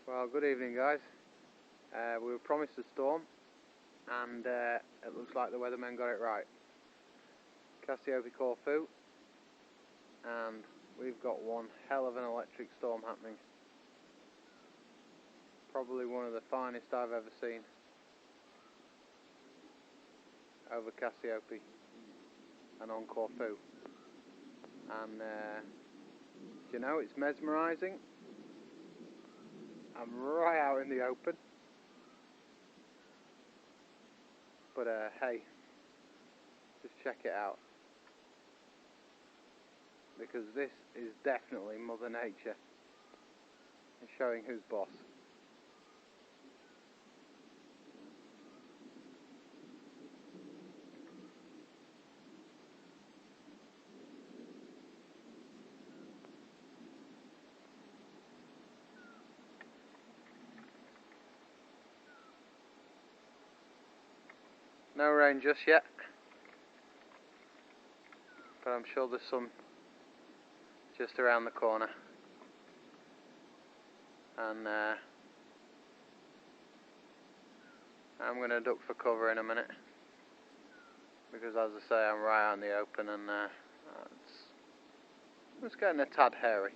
Well, good evening, guys. We were promised a storm, and it looks like the weathermen got it right. Kassiopi Corfu, and we've got one hell of an electric storm happening. Probably one of the finest I've ever seen over Kassiopi and on Corfu. And you know, it's mesmerising. I'm right out in the open, but hey, just check it out, because this is definitely Mother Nature and showing who's boss. No rain just yet, but I'm sure there's some just around the corner. And I'm going to duck for cover in a minute, because as I say, I'm right out in the open, and it's getting a tad hairy.